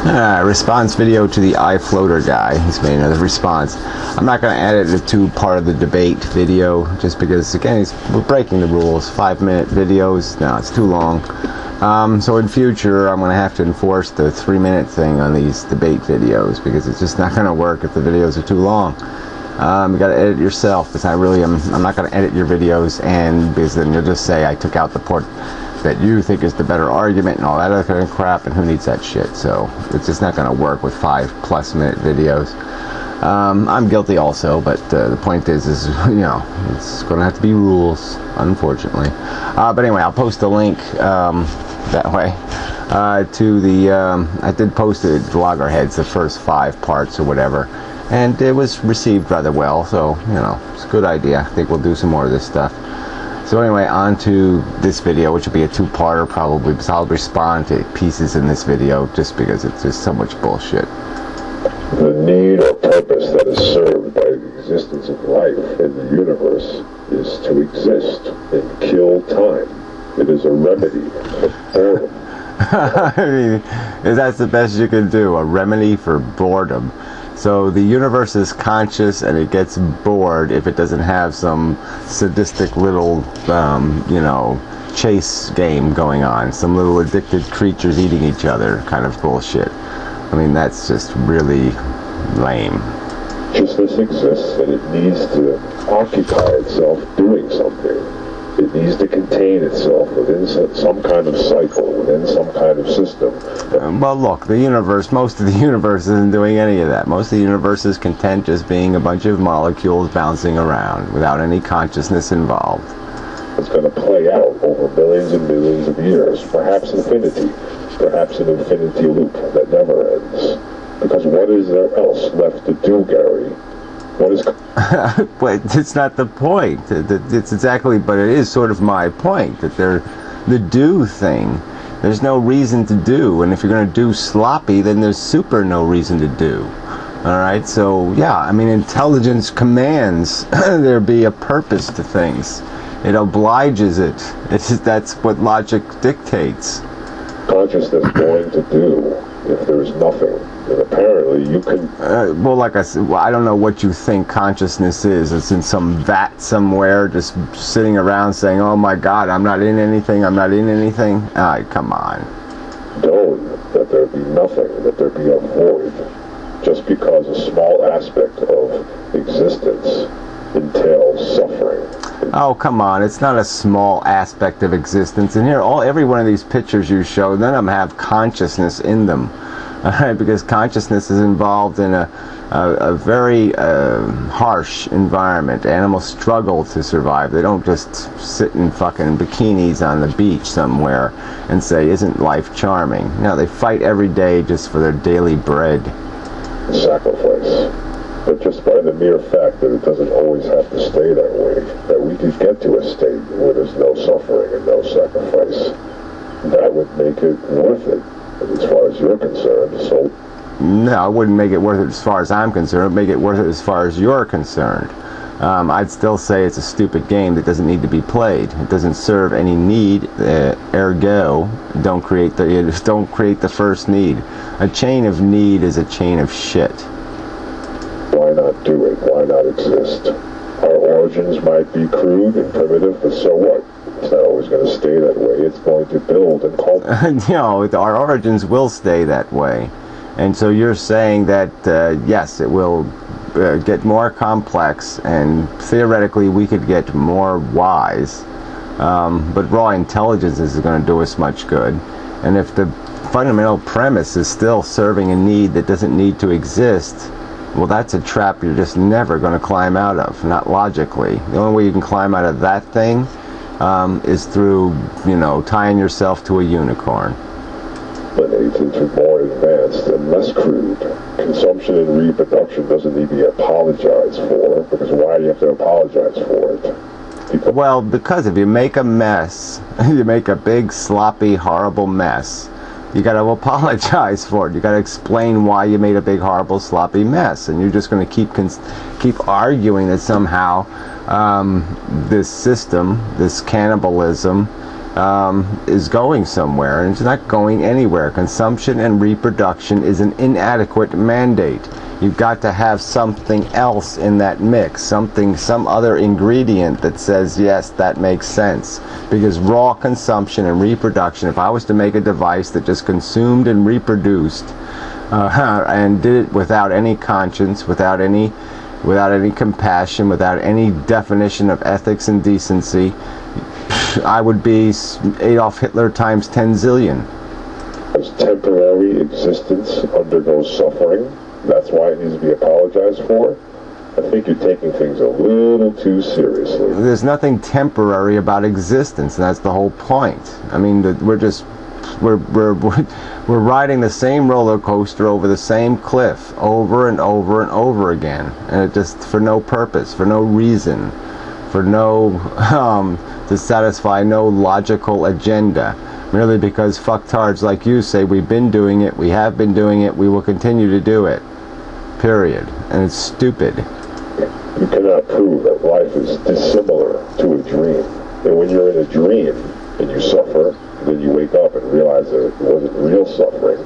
Response video to the eyefloater guy. He's made another response. I'm not going to edit it to part of the debate video, just because, again, we're breaking the rules. 5-minute videos, no, it's too long. So in future, I'm going to have to enforce the 3-minute thing on these debate videos, because it's just not going to work if the videos are too long. You got to edit yourself, because I'm not going to edit your videos, and because then you'll just say I took out the part that you think is the better argument and all that other kind of crap, and who needs that shit? So it's just not going to work with 5+ minute videos. I'm guilty also, but the point is you know, it's going to have to be rules, unfortunately. But anyway, I'll post a link that way to the I did post it at Loggerheads, the first 5 parts or whatever, and it was received rather well, so you know, it's a good idea. I think we'll do some more of this stuff. So anyway, on to this video, which will be a 2-parter probably, because I'll respond to pieces in this video just because it's just so much bullshit. The need or purpose that is served by the existence of life in the universe is to exist and kill time. It is a remedy for boredom. I mean, that's the best you can do, a remedy for boredom. So the universe is conscious and it gets bored if it doesn't have some sadistic little, you know, chase game going on. Some little addicted creatures eating each other kind of bullshit. I mean, that's just really lame. Consciousness exists and it needs to occupy itself doing something. It needs to contain itself within some kind of cycle, within some kind of system. Well, look, the universe, most of the universe isn't doing any of that. Most of the universe is content just being a bunch of molecules bouncing around without any consciousness involved. It's going to play out over millions and millions of years, perhaps infinity, perhaps an infinity loop that never ends. Because what is there else left to do, Gary? What is... But it's not the point. It's exactly, but it is sort of my point, that the do thing, there's no reason to do, and if you're going to do sloppy, then there's super no reason to do. Alright, so yeah, I mean, intelligence commands there be a purpose to things. It obliges it. That's what logic dictates. Consciousness going to do if there's nothing? And apparently you can... well, like I said, I don't know what you think consciousness is. It's in some vat somewhere, just sitting around saying, oh my God, I'm not in anything, I'm not in anything. Come on. Don't that there be nothing, that there be a void, just because a small aspect of existence entails suffering. Oh, come on, it's not a small aspect of existence. And here, every one of these pictures you show, none of them have consciousness in them. Alright, because consciousness is involved in a very harsh environment. Animals struggle to survive. They don't just sit in fucking bikinis on the beach somewhere and say, isn't life charming? No, they fight every day just for their daily bread. Sacrifice. But just by the mere fact that it doesn't always have to stay that way, that we could get to a state where there's no suffering and no sacrifice, that would make it worth it, as far as you're concerned. So no, I wouldn't make it worth it as far as I'm concerned. I'd make it worth it as far as you're concerned. I'd still say it's a stupid game that doesn't need to be played. It doesn't serve any need. Ergo, don't create the first need. A chain of need is a chain of shit. Why not do it? Why not exist? Our origins might be crude and primitive, but so what? It's not always going to stay that way. It's going to build and cultivate. You know, our origins will stay that way. And so you're saying that, yes, it will get more complex, and theoretically we could get more wise. But raw intelligence isn't going to do us much good. And if the fundamental premise is still serving a need that doesn't need to exist, well, that's a trap you're just never going to climb out of, not logically. The only way you can climb out of that thing is through, you know, tying yourself to a unicorn. But agents are more advanced and less crude. Consumption and reproduction doesn't need to be apologized for, because why do you have to apologize for it? Well, because if you make a mess, you make a big, sloppy, horrible mess, you got to apologize for it. You got to explain why you made a big, horrible, sloppy mess, and you're just going to keep arguing that somehow this system, this cannibalism, is going somewhere, and it's not going anywhere. Consumption and reproduction is an inadequate mandate. You've got to have something else in that mix, some other ingredient that says, yes, that makes sense. Because raw consumption and reproduction, if I was to make a device that just consumed and reproduced, and did it without any conscience, without any compassion, without any definition of ethics and decency, I would be Adolf Hitler times 10 zillion. As temporary existence undergoes suffering, that's why it needs to be apologized for. I think you're taking things a little too seriously. There's nothing temporary about existence, and that's the whole point. I mean, we're riding the same roller coaster over the same cliff over and over and over again, and it just for no purpose, for no reason, for no to satisfy no logical agenda, merely because fucktards like you say we've been doing it, we have been doing it, we will continue to do it. Period. And it's stupid. You cannot prove that life is dissimilar to a dream. And when you're in a dream and you suffer, and then you wake up and realize that it wasn't real suffering,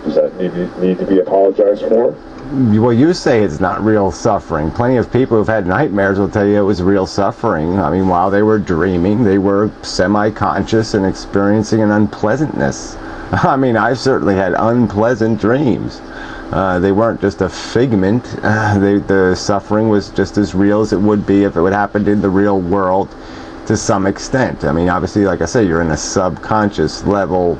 does that need to be apologized for? Well, you say it's not real suffering. Plenty of people who've had nightmares will tell you it was real suffering. I mean, while they were dreaming, they were semi-conscious and experiencing an unpleasantness. I mean, I've certainly had unpleasant dreams. They weren't just a figment. The suffering was just as real as it would be if it would happen in the real world to some extent. I mean, obviously, like I say, you're in a subconscious level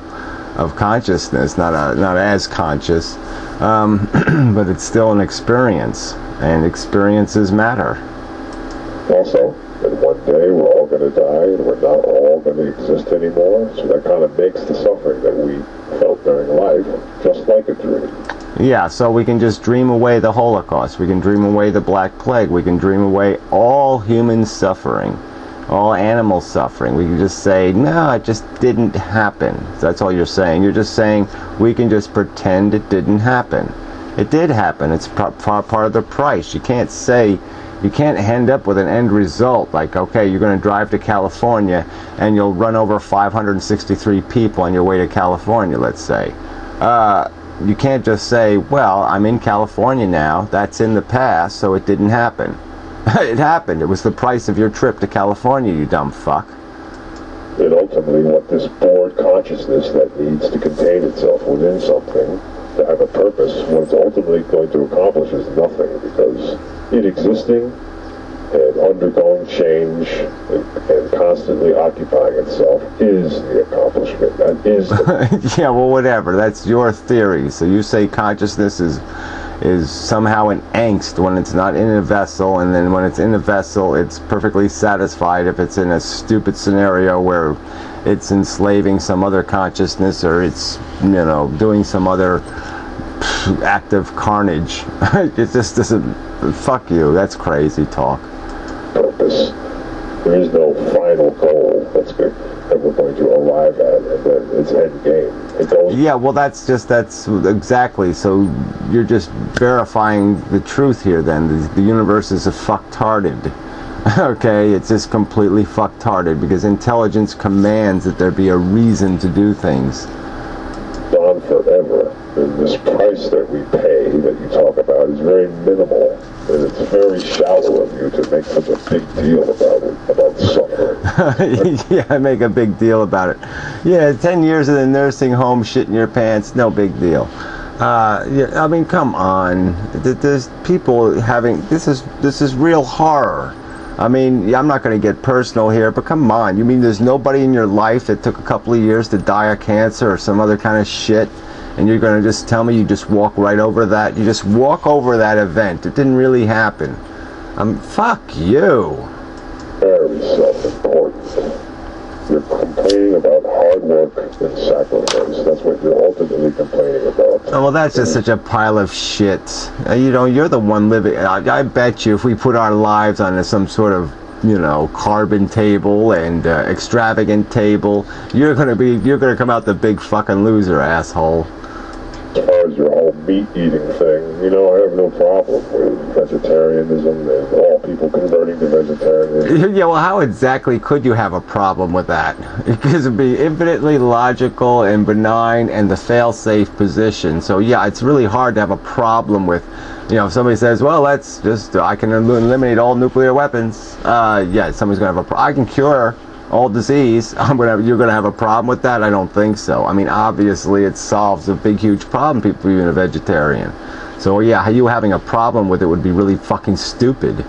of consciousness, not as conscious, but it's still an experience, and experiences matter. Also, that one day we're all going to die, and we're not all going to exist anymore, so that kind of makes the suffering that we felt during life just like a dream. Yeah, so we can just dream away the Holocaust, we can dream away the Black Plague, we can dream away all human suffering, all animal suffering. We can just say, no, it just didn't happen. That's all you're saying. You're just saying we can just pretend it didn't happen. It did happen. It's part of the price. You can't say, you can't end up with an end result like, okay, you're going to drive to California and you'll run over 563 people on your way to California, let's say. You can't just say, well, I'm in California now. That's in the past, so it didn't happen. It happened. It was the price of your trip to California, you dumb fuck. And ultimately, what this bored consciousness that needs to contain itself within something, to have a purpose, what it's ultimately going to accomplish is nothing, because it existing and undergoing change and constantly occupying itself is the accomplishment. That is the yeah, well, whatever. That's your theory. So you say consciousness is somehow an angst when it's not in a vessel, and then when it's in a vessel it's perfectly satisfied if it's in a stupid scenario where it's enslaving some other consciousness, or it's, you know, doing some other act of carnage. It just doesn't, fuck you, that's crazy talk. purpose. There is no final goal that we're going to arrive at, and then it's end game. It goes. Yeah, well, that's exactly. So you're just verifying the truth here. Then the universe is a fucktarded. Okay, it's just completely fucktarded because intelligence commands that there be a reason to do things. On forever, and this price that we pay that you talk about is very minimal, and it's very shallow of you to make such a big deal about it, about suffering. Yeah, I make a big deal about it. Yeah, 10 years in the nursing home, shit in your pants, no big deal. Yeah, I mean, come on. There's people having, this is real horror. I mean, I'm not going to get personal here, but come on. You mean there's nobody in your life that took a couple of years to die of cancer or some other kind of shit, and you're going to just tell me you just walk right over that? You just walk over that event. It didn't really happen. Fuck you. Very self-important. You're complaining about hard work and sacrifice. That's what you're ultimately complaining about. Oh, well, that's just such a pile of shit. You know, you're the one living. I bet you if we put our lives on some sort of, you know, carbon table and extravagant table, you're gonna come out the big fucking loser, asshole. As far as your whole meat-eating thing, you know, I have no problem with vegetarianism and all people converting to vegetarianism. Yeah, well, how exactly could you have a problem with that? Because it would be infinitely logical and benign and the fail-safe position. So, yeah, it's really hard to have a problem with, you know, if somebody says, well, let's just, I can eliminate all nuclear weapons. Yeah, somebody's going to have I can cure all disease. You're gonna have a problem with that? I don't think so. I mean, obviously it solves a big huge problem, people being a vegetarian. So yeah, you having a problem with it would be really fucking stupid.